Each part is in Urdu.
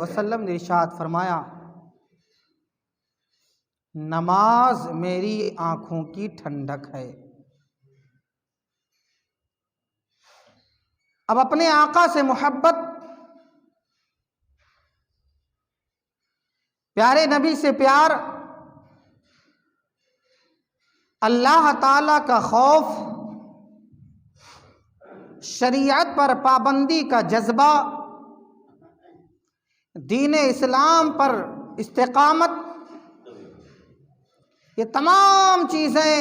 وسلم نے ارشاد فرمایا، نماز میری آنکھوں کی ٹھنڈک ہے۔ اب اپنے آقا سے محبت، پیارے نبی سے پیار، اللہ تعالی کا خوف، شریعت پر پابندی کا جذبہ، دین اسلام پر استقامت، یہ تمام چیزیں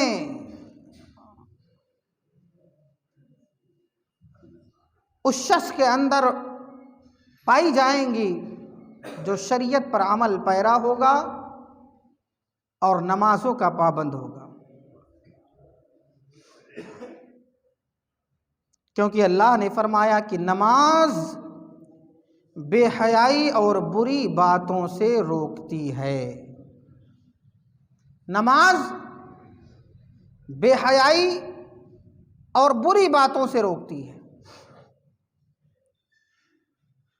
اس شخص کے اندر پائی جائیں گی جو شریعت پر عمل پیرا ہوگا اور نمازوں کا پابند ہوگا۔ کیونکہ اللہ نے فرمایا کہ نماز بے حیائی اور بری باتوں سے روکتی ہے۔ نماز بے حیائی اور بری باتوں سے روکتی ہے۔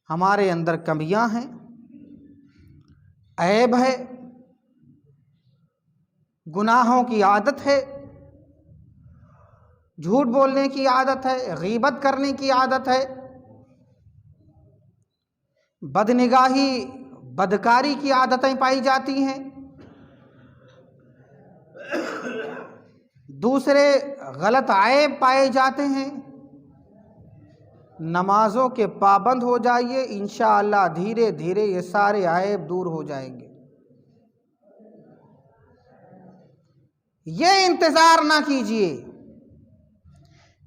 ہمارے اندر کمیاں ہیں، عیب ہے، گناہوں کی عادت ہے، جھوٹ بولنے کی عادت ہے، غیبت کرنے کی عادت ہے، بدنگاہی، بدکاری کی عادتیں پائی جاتی ہیں، دوسرے غلط عیب پائے جاتے ہیں۔ نمازوں کے پابند ہو جائیے، انشاءاللہ دھیرے دھیرے یہ سارے عیب دور ہو جائیں گے۔ یہ انتظار نہ کیجئے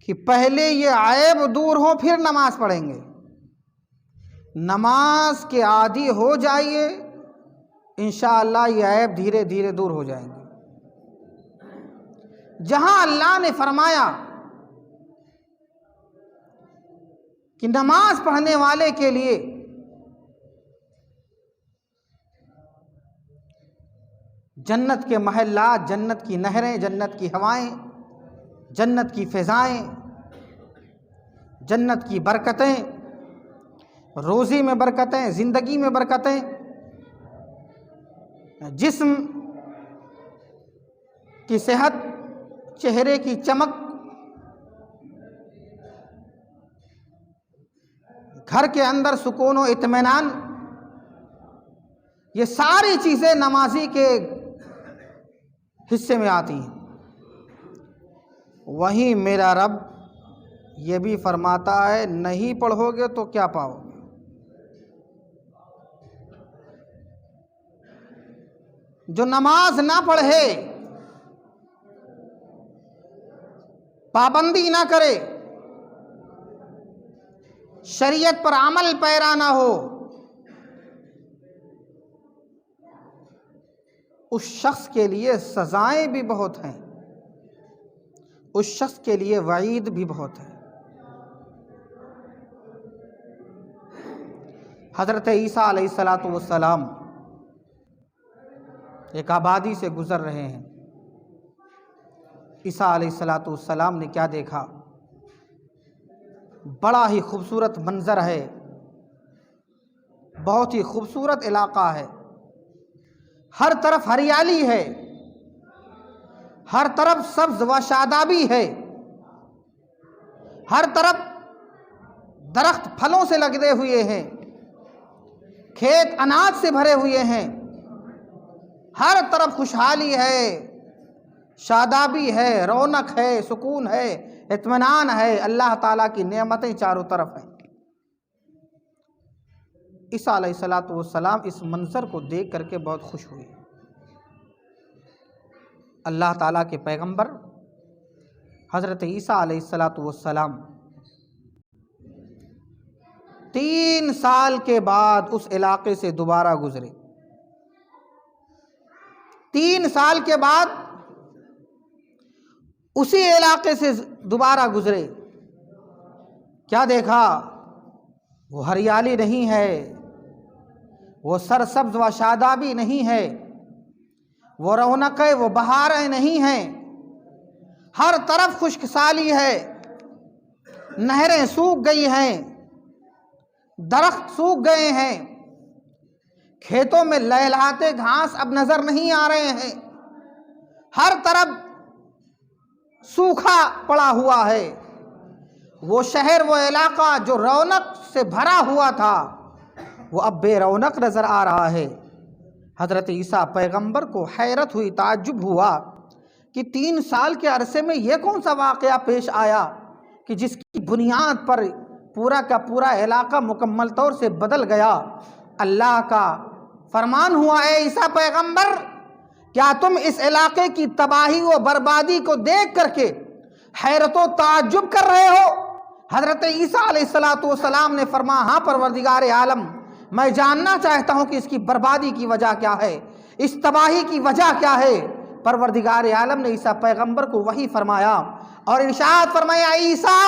کہ پہلے یہ عیب دور ہو پھر نماز پڑھیں گے۔ نماز کے عادی ہو جائیے، انشاءاللہ یہ عیب دھیرے دھیرے دور ہو جائیں گے۔ جہاں اللہ نے فرمایا کہ نماز پڑھنے والے کے لیے جنت کے محلات، جنت کی نہریں، جنت کی ہوائیں، جنت کی فضائیں، جنت کی برکتیں، روزی میں برکتیں، زندگی میں برکتیں، جسم کی صحت، چہرے کی چمک، گھر کے اندر سکون و اطمینان، یہ ساری چیزیں نمازی کے حصے میں آتی ہیں۔ وہیں میرا رب یہ بھی فرماتا ہے، نہیں پڑھو گے تو کیا پاؤ گے؟ جو نماز نہ پڑھے، پابندی نہ کرے، شریعت پر عمل پیرا نہ ہو، اس شخص کے لیے سزائیں بھی بہت ہیں، اس شخص کے لیے وعید بھی بہت ہے۔ حضرت عیسیٰ علیہ السلام ایک آبادی سے گزر رہے ہیں۔ عیسیٰ علیہ السلام نے کیا دیکھا؟ بڑا ہی خوبصورت منظر ہے، بہت ہی خوبصورت علاقہ ہے، ہر طرف ہریالی ہے، ہر طرف سبز و شادابی ہے، ہر طرف درخت پھلوں سے لگے ہوئے ہیں، کھیت اناج سے بھرے ہوئے ہیں، ہر طرف خوشحالی ہے، شادابی ہے، رونق ہے، سکون ہے، اطمینان ہے، اللہ تعالیٰ کی نعمتیں چاروں طرف ہیں۔ عیسیٰ علیہ السلام اس منظر کو دیکھ کر کے بہت خوش ہوئے۔ اللہ تعالیٰ کے پیغمبر حضرت عیسیٰ علیہ السلام 3 سال کے بعد اس علاقے سے دوبارہ گزرے۔ 3 سال کے بعد اسی علاقے سے دوبارہ گزرے۔ کیا دیکھا؟ وہ ہریالی نہیں ہے، وہ سرسبز و شادابی نہیں ہے، وہ رونقیں، وہ بہاریں نہیں ہیں، ہر طرف خشک سالی ہے، نہریں سوکھ گئی ہیں، درخت سوکھ گئے ہیں، کھیتوں میں لہلہاتے گھاس اب نظر نہیں آ رہے ہیں، ہر طرف سوکھا پڑا ہوا ہے۔ وہ شہر، وہ علاقہ جو رونق سے بھرا ہوا تھا، وہ اب بے رونق نظر آ رہا ہے۔ حضرت عیسیٰ پیغمبر کو حیرت ہوئی، تعجب ہوا کہ 3 سال کے عرصے میں یہ کون سا واقعہ پیش آیا کہ جس کی بنیاد پر پورا کا پورا علاقہ مکمل طور سے بدل گیا۔ اللہ کا فرمان ہوا، اے عیسیٰ پیغمبر، کیا تم اس علاقے کی تباہی و بربادی کو دیکھ کر کے حیرت و تعجب کر رہے ہو؟ حضرت عیسیٰ علیہ السلام نے فرمایا، ہاں پروردگار عالم، میں جاننا چاہتا ہوں کہ اس کی بربادی کی وجہ کیا ہے، اس تباہی کی وجہ کیا ہے۔ پروردگار عالم نے عیسیٰ پیغمبر کو وحی فرمایا اور ارشاد فرمایا، عیسیٰ،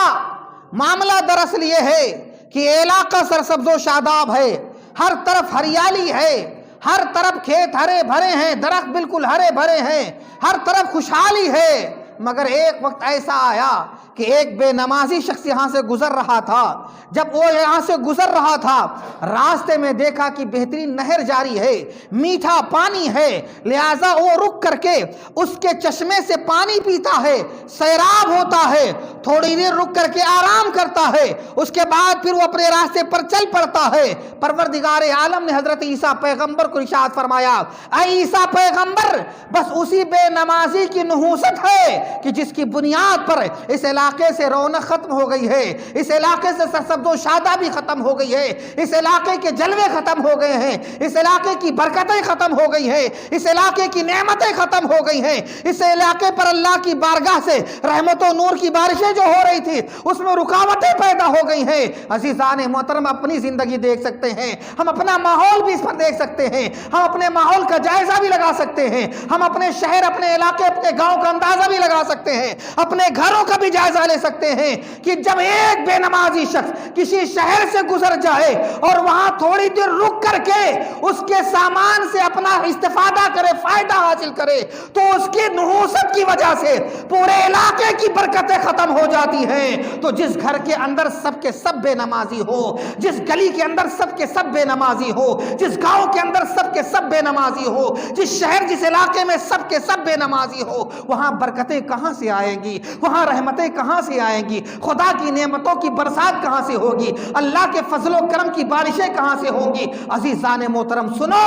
معاملہ دراصل یہ ہے کہ علاقہ سرسبز و شاداب ہے، ہر طرف ہریالی ہے، ہر طرف کھیت ہرے بھرے ہیں، درخت بالکل ہرے بھرے ہیں، ہر طرف خوشحالی ہے، مگر ایک وقت ایسا آیا کہ ایک بے نمازی شخص یہاں سے گزر رہا تھا۔ جب وہ یہاں سے گزر رہا تھا، راستے میں دیکھا کہ بہترین نہر جاری ہے، میٹھا پانی ہے، لہٰذا وہ رک کر کے اس کے چشمے سے پانی پیتا ہے، سیراب ہوتا ہے، تھوڑی دیر رک کر کے آرام کرتا ہے، اس کے بعد پھر وہ اپنے راستے پر چل پڑتا ہے۔ پروردگار عالم نے حضرت عیسیٰ پیغمبر کو ارشاد فرمایا، اے عیسیٰ پیغمبر، بس اسی بے نمازی کی نحوست ہے کہ جس کی بنیاد پر اس علاقے سے رونق ختم ہو گئی ہے، اس علاقے سے سرسبز و شادابی ختم ہو گئی ہے، اس علاقے کے جلوے ختم ہو گئے ہیں، اس علاقے کی برکتیں ختم ہو گئی ہیں، اس علاقے کی نعمتیں ختم ہو گئی ہیں، اس علاقے پر اللہ کی بارگاہ سے رحمت و نور کی بارشیں جو ہو رہی تھی اس میں رکاوٹیں پیدا ہو گئی ہیں۔ عزیزان محترم، اپنی زندگی دیکھ سکتے ہیں، ہم اپنا ماحول بھی اس پر دیکھ سکتے ہیں، ہم اپنے ماحول کا جائزہ بھی لگا سکتے ہیں، ہم اپنے شہر، اپنے علاقے، اپنے گاؤں کا اندازہ بھی لگا سکتے ہیں، اپنے گھروں کا بھی جائزہ لے سکتے ہیں کہ جب ایک بے نمازی شخص کسی شہر سے گزر جائے اور وہاں تھوڑی دیر رک کر کے اس کے سامان سے اپنا استفادہ کرے، فائدہ حاصل کرے، تو اس کی نحوست کی وجہ سے پورے علاقے کی برکتیں ختم ہو جاتی ہیں۔ تو جس گھر کے اندر سب کے سب بے نمازی ہو، جس گلی کے اندر سب کے سب بے نمازی ہو، جس گاؤں کے اندر سب کے سب بے نمازی ہو، جس شہر، جس علاقے میں سب کے سب بے نمازی ہو، وہاں برکتیں کہاں سے آئیں گی؟ وہاں رحمتیں کہاں سے آئیں گی؟ خدا کی نعمتوں کی برسات کہاں سے ہوگی؟ اللہ کے فضل و کرم کی بارشیں کہاں سے ہوں گی؟ عزیزان محترم سنو،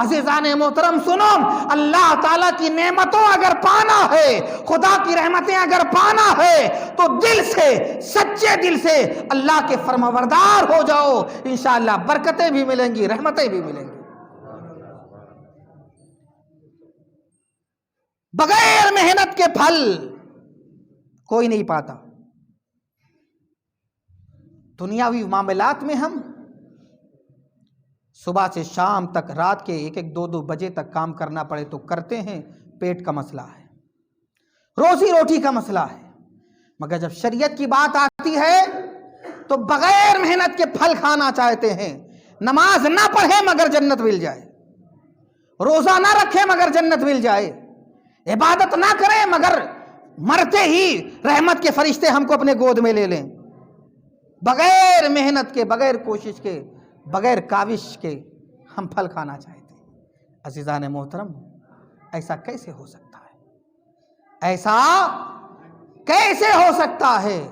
عزیزان محترم سنو، اللہ تعالیٰ کی نعمتوں اگر پانا ہے، خدا کی رحمتیں اگر پانا ہے، تو دل سے، سچے دل سے اللہ کے فرمانبردار ہو جاؤ، انشاءاللہ برکتیں بھی ملیں گی، رحمتیں بھی ملیں گی۔ بغیر محنت کے پھل کوئی نہیں پاتا۔ دنیاوی معاملات میں ہم صبح سے شام تک، رات کے 1-2 بجے تک کام کرنا پڑے تو کرتے ہیں، پیٹ کا مسئلہ ہے، روزی روٹی کا مسئلہ ہے، مگر جب شریعت کی بات آتی ہے تو بغیر محنت کے پھل کھانا چاہتے ہیں۔ نماز نہ پڑھے مگر جنت مل جائے، روزہ نہ رکھے مگر جنت مل جائے، عبادت نہ کرے مگر مرتے ہی رحمت کے فرشتے ہم کو اپنے گود میں لے لیں۔ بغیر محنت کے، بغیر کوشش کے، بغیر کاوش کے ہم پھل کھانا چاہتے ہیں۔ عزیزان محترم، ایسا کیسے ہو سکتا ہے؟ ایسا کیسے ہو سکتا ہے؟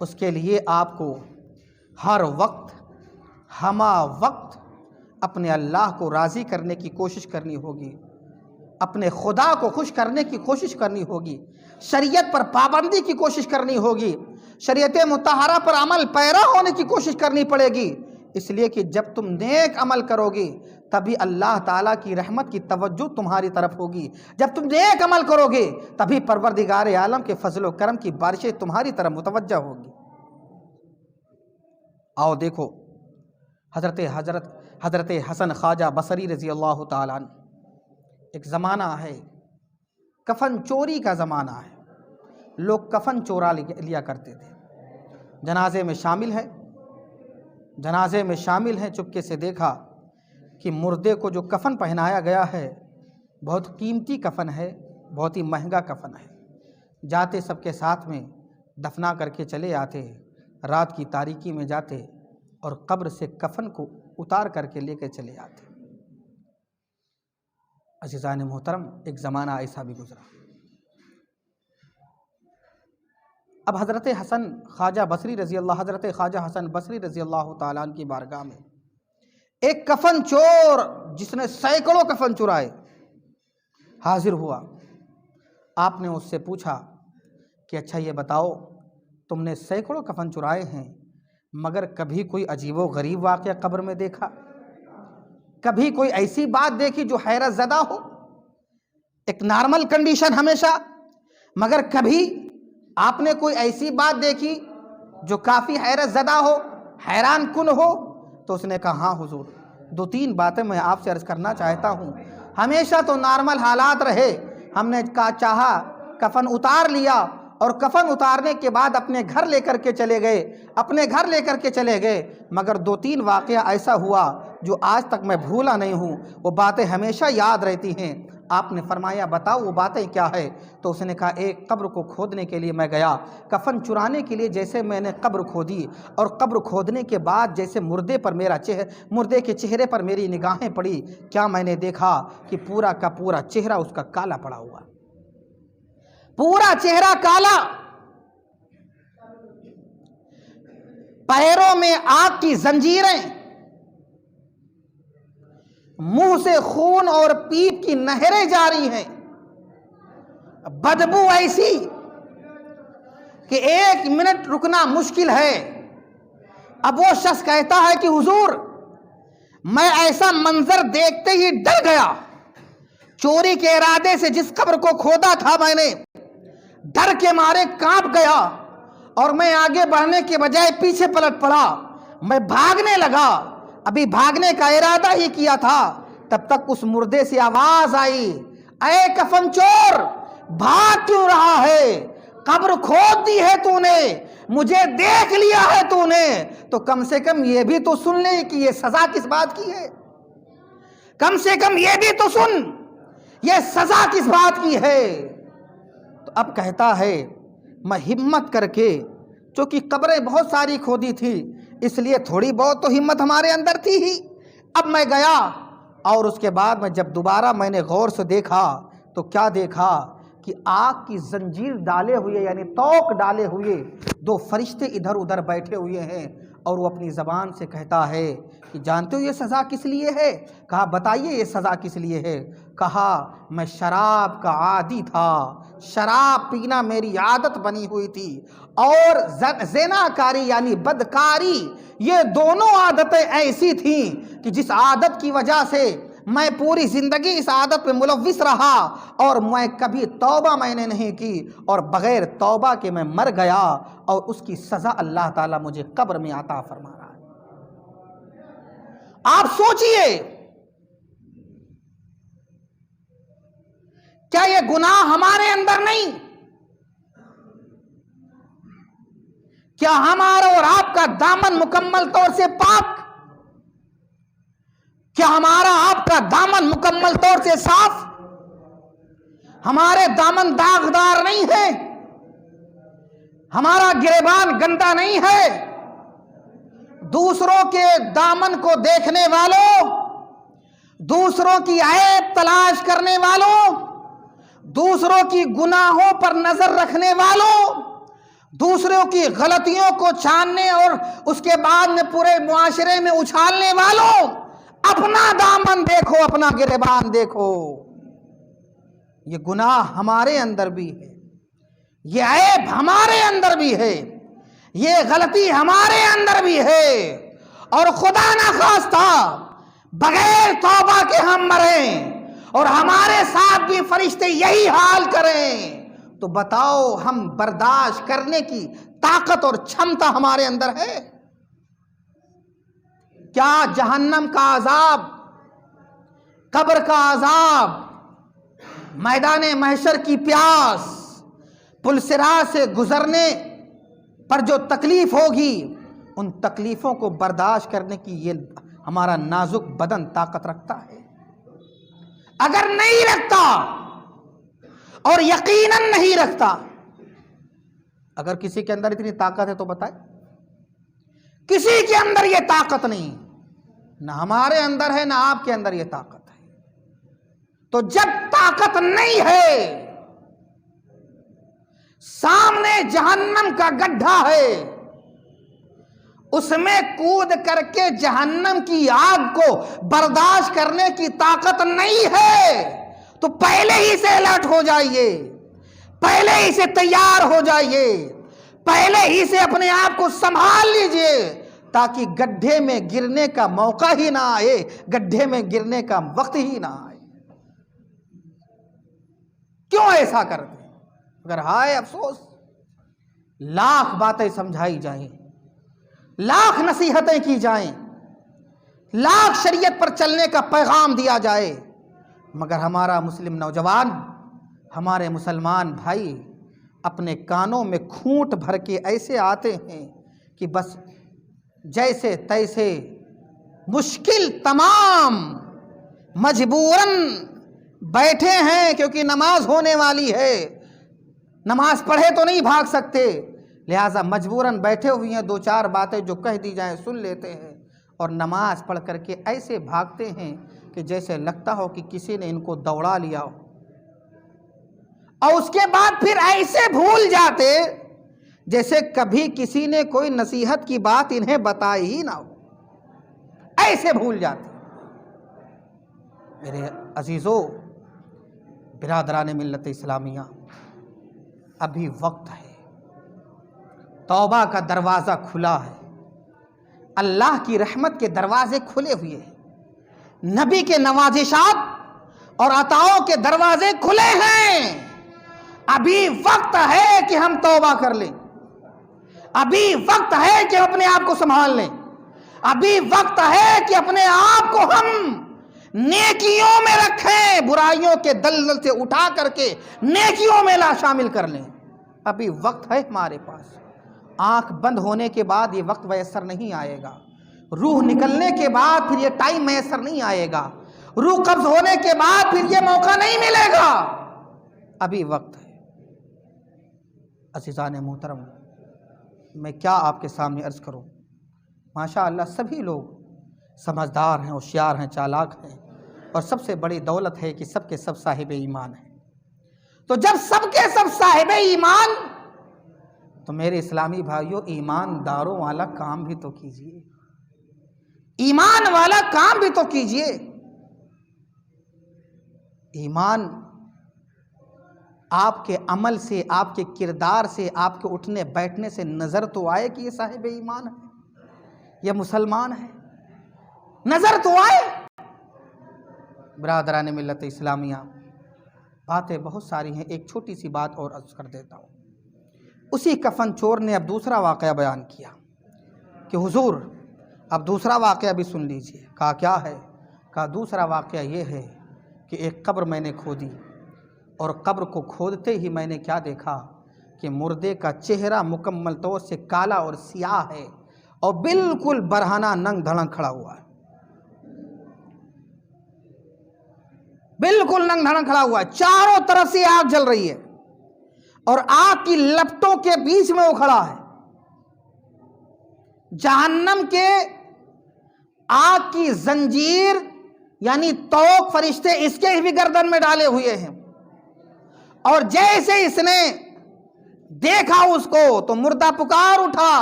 اس کے لیے آپ کو ہر وقت، ہمہ وقت اپنے اللہ کو راضی کرنے کی کوشش کرنی ہوگی، اپنے خدا کو خوش کرنے کی کوشش کرنی ہوگی، شریعت پر پابندی کی کوشش کرنی ہوگی، شریعت مطہرہ پر عمل پیرا ہونے کی کوشش کرنی پڑے گی، اس لیے کہ جب تم نیک عمل کرو گے تبھی اللہ تعالیٰ کی رحمت کی توجہ تمہاری طرف ہوگی، جب تم نیک عمل کرو گے تبھی پروردگار عالم کے فضل و کرم کی بارشیں تمہاری طرف متوجہ ہوگی۔ آؤ دیکھو، حضرت حسن خواجہ بصری رضی اللہ تعالیٰ عنہ، ایک زمانہ ہے، کفن چوری کا زمانہ ہے، لوگ کفن چورا لیا کرتے تھے، جنازے میں شامل ہیں، چپکے سے دیکھا کہ مردے کو جو کفن پہنایا گیا ہے بہت قیمتی کفن ہے، بہت ہی مہنگا کفن ہے، جاتے سب کے ساتھ میں دفنا کر کے چلے آتے، رات کی تاریکی میں جاتے اور قبر سے کفن کو اتار کر کے لے کے چلے آتے۔ عزیزان محترم، ایک زمانہ ایسا بھی گزرا۔ اب حضرت خواجہ حسن بصری رضی اللہ تعالیٰ عنہ کی بارگاہ میں ایک کفن چور جس نے سینکڑوں کفن چرائے حاضر ہوا۔ آپ نے اس سے پوچھا کہ اچھا یہ بتاؤ، تم نے سینکڑوں کفن چرائے ہیں مگر کبھی کوئی عجیب و غریب واقعہ قبر میں دیکھا؟ کبھی کوئی ایسی بات دیکھی جو حیرت زدہ ہو؟ ایک نارمل کنڈیشن ہمیشہ، مگر کبھی آپ نے کوئی ایسی بات دیکھی جو کافی حیرت زدہ ہو، حیران کن ہو؟ تو اس نے کہا ہاں حضور، 2-3 باتیں میں آپ سے عرض کرنا چاہتا ہوں۔ ہمیشہ تو نارمل حالات رہے، ہم نے چاہا کفن اتار لیا اور کفن اتارنے کے بعد اپنے گھر لے کر کے چلے گئے، مگر 2-3 واقعہ ایسا ہوا جو آج تک میں بھولا نہیں ہوں، وہ باتیں ہمیشہ یاد رہتی ہیں۔ آپ نے فرمایا بتاؤ وہ باتیں کیا ہے؟ تو اس نے کہا ایک قبر کو کھودنے کے لیے میں گیا، کفن چرانے کے لیے جیسے میں نے قبر کھودی اور قبر کھودنے کے بعد جیسے مردے کے چہرے پر میری نگاہیں پڑی، کیا میں نے دیکھا کہ پورا کا پورا چہرہ اس کا کالا پڑا ہوا، پورا چہرہ کالا، پیروں میں آگ کی زنجیریں، منہ سے خون اور پیپ کی نہریں جاری ہیں، بدبو ایسی کہ 1 منٹ رکنا مشکل ہے۔ اب وہ شخص کہتا ہے کہ حضور میں ایسا منظر دیکھتے ہی ڈر گیا، چوری کے ارادے سے جس قبر کو کھودا تھا میں نے ڈر کے مارے کانپ گیا اور میں آگے بڑھنے کے بجائے پیچھے پلٹ پڑا، میں بھاگنے لگا، ابھی بھاگنے کا ارادہ ہی کیا تھا، تب تک اس مردے سے آواز آئی، اے کفن چور بھاگ کیوں رہا ہے؟ قبر کھود دی ہے تو نے، مجھے دیکھ لیا ہے تو نے، تو کم سے کم یہ بھی تو سن لے کہ یہ سزا کس بات کی ہے، کم سے کم یہ بھی تو سن یہ سزا کس بات کی ہے۔ تو اب کہتا ہے میں ہمت کر کے، چونکہ قبریں بہت ساری کھودی تھی اس لیے تھوڑی بہت تو ہمت ہمارے اندر تھی ہی، اب میں گیا اور اس کے بعد میں جب دوبارہ میں نے غور سے دیکھا تو کیا دیکھا کہ آگ کی زنجیر ڈالے ہوئے یعنی توق ڈالے ہوئے 2 فرشتے ادھر ادھر بیٹھے ہوئے ہیں، اور وہ اپنی زبان سے کہتا ہے کہ جانتے ہو یہ سزا کس لیے ہے؟ کہا بتائیے یہ سزا کس لیے ہے؟ کہا میں شراب کا عادی تھا، شراب پینا میری عادت بنی ہوئی تھی، اور زنا کاری یعنی بدکاری، یہ دونوں عادتیں ایسی تھیں کہ جس عادت کی وجہ سے میں پوری زندگی اس عادت پہ ملوث رہا اور میں کبھی توبہ میں نے نہیں کی، اور بغیر توبہ کے میں مر گیا، اور اس کی سزا اللہ تعالیٰ مجھے قبر میں عطا فرما رہا ہے۔ آپ سوچئے کیا یہ گناہ ہمارے اندر نہیں؟ کیا ہمارا اور آپ کا دامن مکمل طور سے پاک؟ کیا ہمارا آپ کا دامن مکمل طور سے صاف؟ ہمارے دامن داغدار نہیں ہے، ہمارا گریبان گندا نہیں ہے؟ دوسروں کے دامن کو دیکھنے والوں، دوسروں کی عیب تلاش کرنے والوں، دوسروں کی گناہوں پر نظر رکھنے والوں، دوسروں کی غلطیوں کو چھاننے اور اس کے بعد میں پورے معاشرے میں اچھالنے والوں، اپنا دامن دیکھو، اپنا گریبان دیکھو۔ یہ گناہ ہمارے اندر بھی ہے، یہ عیب ہمارے اندر بھی ہے، یہ غلطی ہمارے اندر بھی ہے، اور خدا نہ خواستہ بغیر توبہ کے ہم مریں اور ہمارے ساتھ بھی فرشتے یہی حال کریں، تو بتاؤ ہم برداشت کرنے کی طاقت اور چھمتا ہمارے اندر ہے؟ کیا جہنم کا عذاب، قبر کا عذاب، میدان محشر کی پیاس، پل صراط سے گزرنے پر جو تکلیف ہوگی، ان تکلیفوں کو برداشت کرنے کی یہ ہمارا نازک بدن طاقت رکھتا ہے؟ اگر نہیں رکھتا، اور یقیناً نہیں رکھتا، اگر کسی کے اندر اتنی طاقت ہے تو بتائے؟ کسی کے اندر یہ طاقت نہیں، نہ ہمارے اندر ہے نہ آپ کے اندر یہ طاقت ہے۔ تو جب طاقت نہیں ہے، سامنے جہنم کا گڈھا ہے، اس میں کود کر کے جہنم کی آگ کو برداشت کرنے کی طاقت نہیں ہے، تو پہلے ہی سے الرٹ ہو جائیے، پہلے ہی سے تیار ہو جائیے، پہلے ہی سے اپنے آپ کو سنبھال لیجئے، تاکہ گڈھے میں گرنے کا موقع ہی نہ آئے، گڈھے میں گرنے کا وقت ہی نہ آئے۔ کیوں ایسا کرتے؟ اگر ہائے افسوس، لاکھ باتیں سمجھائی جائیں، لاکھ نصیحتیں کی جائیں، لاکھ شریعت پر چلنے کا پیغام دیا جائے، مگر ہمارا مسلم نوجوان، ہمارے مسلمان بھائی اپنے کانوں میں کھونٹ بھر کے ایسے آتے ہیں کہ بس جیسے تیسے مشکل تمام مجبوراً بیٹھے ہیں، کیونکہ نماز ہونے والی ہے، نماز پڑھے تو نہیں بھاگ سکتے، لہٰذا مجبوراً بیٹھے ہوئے ہیں، دو چار باتیں جو کہہ دی جائیں سن لیتے ہیں، اور نماز پڑھ کر کے ایسے بھاگتے ہیں کہ جیسے لگتا ہو کہ کسی نے ان کو دوڑا لیا ہو، اور اس کے بعد پھر ایسے بھول جاتے جیسے کبھی کسی نے کوئی نصیحت کی بات انہیں بتائی ہی نہ ہو، ایسے بھول جاتے۔ میرے عزیزو، برادران ملت اسلامیہ، ابھی وقت ہے، توبہ کا دروازہ کھلا ہے، اللہ کی رحمت کے دروازے کھلے ہوئے ہیں، نبی کے نوازشات اور عطاؤں کے دروازے کھلے ہیں۔ ابھی وقت ہے کہ ہم توبہ کر لیں، ابھی وقت ہے کہ ہم اپنے آپ کو سنبھال لیں، ابھی وقت ہے کہ اپنے آپ کو ہم نیکیوں میں رکھیں، برائیوں کے دلدل سے اٹھا کر کے نیکیوں میں شامل کر لیں۔ ابھی وقت ہے ہمارے پاس، آنکھ بند ہونے کے بعد یہ وقت میسر نہیں آئے گا، روح نکلنے کے بعد پھر یہ ٹائم میسر نہیں آئے گا، روح قبض ہونے کے بعد پھر یہ موقع نہیں ملے گا، ابھی وقت ہے۔ عزیزان محترم، میں کیا آپ کے سامنے عرض کروں، ماشاءاللہ سبھی لوگ سمجھدار ہیں، ہوشیار ہیں، چالاک ہیں، اور سب سے بڑی دولت ہے کہ سب کے سب صاحب ایمان ہیں۔ تو جب سب کے سب صاحب ایمان، تو میرے اسلامی بھائیوں، ایمانداروں والا کام بھی تو کیجئے، ایمان والا کام بھی تو کیجئے۔ ایمان آپ کے عمل سے، آپ کے کردار سے، آپ کے اٹھنے بیٹھنے سے نظر تو آئے کہ یہ صاحب ایمان ہے، یہ مسلمان ہے، نظر تو آئے۔ برادران ملت اسلامیہ، باتیں بہت ساری ہیں، ایک چھوٹی سی بات اور عرض کر دیتا ہوں۔ اسی کفن چور نے اب دوسرا واقعہ بیان کیا کہ حضور اب دوسرا واقعہ بھی سن لیجئے۔ کہا کیا ہے؟ کہا دوسرا واقعہ یہ ہے کہ ایک قبر میں نے کھودی، اور قبر کو کھودتے ہی میں نے کیا دیکھا کہ مردے کا چہرہ مکمل طور سے کالا اور سیاہ ہے، اور بالکل برہنہ ننگ دھڑنگ کھڑا ہوا ہے، بالکل ننگ دھڑنگ کھڑا ہوا ہے، چاروں طرف سے آگ جل رہی ہے، اور آگ کی لپٹوں کے بیچ میں وہ کھڑا ہے۔ جہنم کے آگ کی زنجیر یعنی توق فرشتے اس کے بھی گردن میں ڈالے ہوئے ہیں، اور جیسے اس نے دیکھا اس کو تو مردہ پکار اٹھا،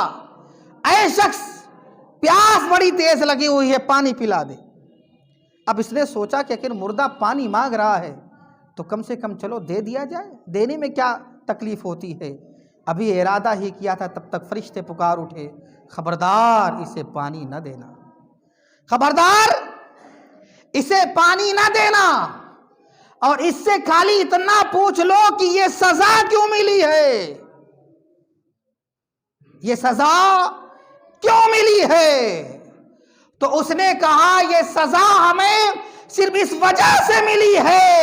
اے شخص پیاس بڑی تیز لگی ہوئی ہے، پانی پلا دے۔ اب اس نے سوچا کہ اگر مردہ پانی مانگ رہا ہے تو کم سے کم چلو دے دیا جائے، دینے میں کیا تکلیف ہوتی ہے۔ ابھی ارادہ ہی کیا تھا تب تک فرشتے پکار اٹھے، خبردار اسے پانی نہ دینا، خبردار اسے پانی نہ دینا، اور اس سے خالی اتنا پوچھ لو کہ یہ سزا کیوں ملی ہے، یہ سزا کیوں ملی ہے۔ تو اس نے کہا یہ سزا ہمیں صرف اس وجہ سے ملی ہے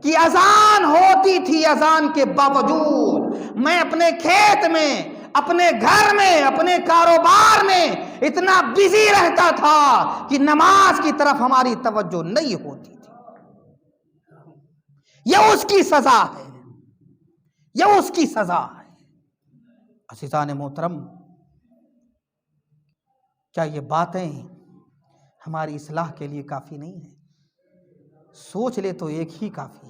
کہ اذان ہوتی تھی، اذان کے باوجود میں اپنے کھیت میں، اپنے گھر میں، اپنے کاروبار میں اتنا بزی رہتا تھا کہ نماز کی طرف ہماری توجہ نہیں ہوتی تھی۔ یہ اس کی سزا ہے، یہ اس کی سزا ہے۔ عزیزان محترم، کیا یہ باتیں ہماری اصلاح کے لیے کافی نہیں ہیں؟ سوچ لے تو ایک ہی کافی